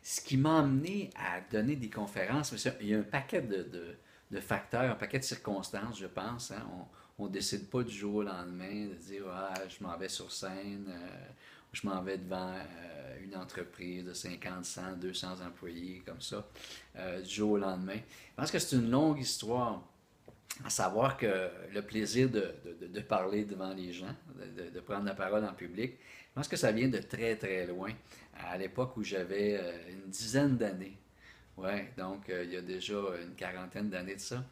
Ce qui m'a amené à donner des conférences, il y a un paquet de facteurs, un paquet de circonstances, je pense. Hein. On ne décide pas du jour au lendemain de dire ah, je m'en vais sur scène, je m'en vais devant une entreprise de 50, 100, 200 employés, comme ça, du jour au lendemain. Je pense que c'est une longue histoire. À savoir que le plaisir de parler devant les gens, de prendre la parole en public, je pense que ça vient de très très loin. À l'époque où j'avais une dizaine d'années, ouais, donc il y a déjà une quarantaine d'années de ça.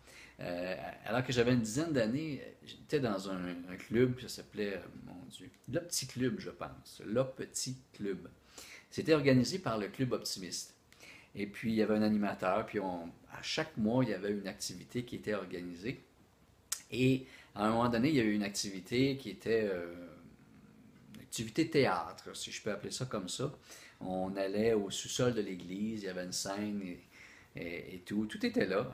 Alors que j'avais une dizaine d'années, j'étais dans un club, ça s'appelait, mon Dieu, Le Petit Club, je pense. Le Petit Club. C'était organisé par le Club Optimiste. Et puis, il y avait un animateur, puis à chaque mois, il y avait une activité qui était organisée. Et à un moment donné, il y a eu une activité qui était une activité théâtre, si je peux appeler ça comme ça. On allait au sous-sol de l'église, il y avait une scène et tout. Tout était là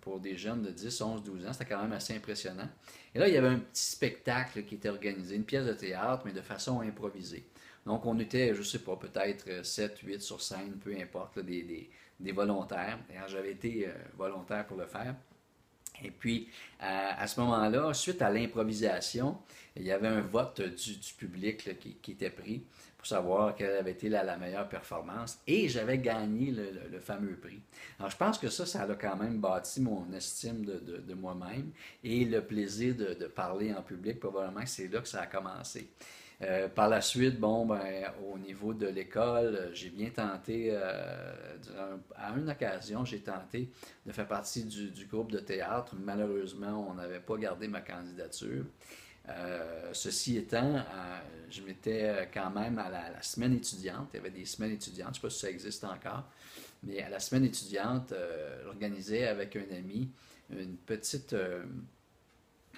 pour des jeunes de 10, 11, 12 ans. C'était quand même assez impressionnant. Et là, il y avait un petit spectacle qui était organisé, une pièce de théâtre, mais de façon improvisée. Donc, on était, je ne sais pas, peut-être 7, 8 sur scène, peu importe, là, des volontaires. D'ailleurs, j'avais été volontaire pour le faire. Et puis, à ce moment-là, suite à l'improvisation, il y avait un vote du public là, qui était pris pour savoir quelle avait été la meilleure performance. Et j'avais gagné le fameux prix. Alors, je pense que ça a quand même bâti mon estime de moi-même et le plaisir de parler en public. Probablement que c'est là que ça a commencé. Par la suite, bon, ben, au niveau de l'école, j'ai bien tenté, à une occasion, j'ai tenté de faire partie du groupe de théâtre. Malheureusement, on n'avait pas gardé ma candidature. Ceci étant, je m'étais quand même à la semaine étudiante. Il y avait des semaines étudiantes, je ne sais pas si ça existe encore, mais à la semaine étudiante, j'organisais avec un ami une petite,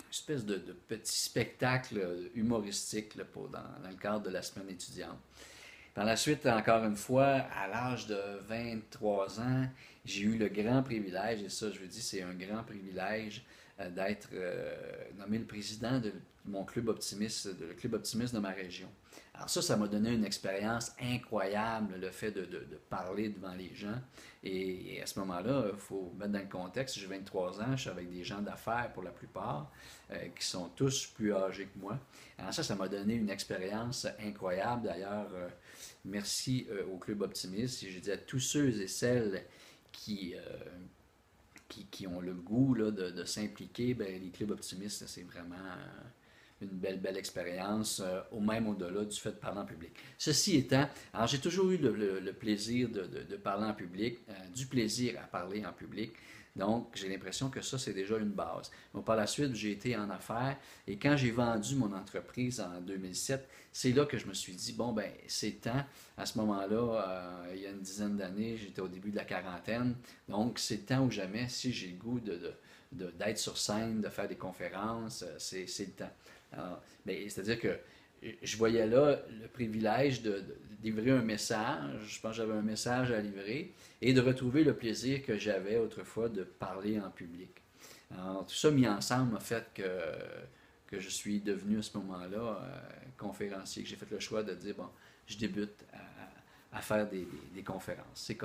espèce de petit spectacle humoristique là, dans le cadre de la semaine étudiante. Par la suite, encore une fois, à l'âge de 23 ans, j'ai eu le grand privilège, et ça, je veux dire, c'est un grand privilège d'être nommé le président de mon club optimiste, le club optimiste de ma région. Alors ça m'a donné une expérience incroyable, le fait de parler devant les gens. Et à ce moment-là, il faut mettre dans le contexte, j'ai 23 ans, je suis avec des gens d'affaires pour la plupart, qui sont tous plus âgés que moi. Alors ça m'a donné une expérience incroyable. D'ailleurs, merci au Club Optimiste. Et je dis à tous ceux et celles qui, qui ont le goût là, de s'impliquer, ben, les clubs optimistes, c'est vraiment une belle expérience, au même au-delà du fait de parler en public. Ceci étant, alors j'ai toujours eu le plaisir de parler en public, du plaisir à parler en public. Donc, j'ai l'impression que ça, c'est déjà une base. Donc, par la suite, j'ai été en affaires et quand j'ai vendu mon entreprise en 2007, c'est là que je me suis dit, bon, ben, c'est temps. À ce moment-là, il y a une dizaine d'années, j'étais au début de la quarantaine. Donc, c'est temps ou jamais, si j'ai le goût d'être sur scène, de faire des conférences, c'est le temps. C'est-à-dire que je voyais là le privilège de livrer un message, je pense que j'avais un message à livrer, et de retrouver le plaisir que j'avais autrefois de parler en public. Alors, tout ça mis ensemble a fait que je suis devenu à ce moment-là conférencier, que j'ai fait le choix de dire, bon, je débute à faire des conférences. C'est comme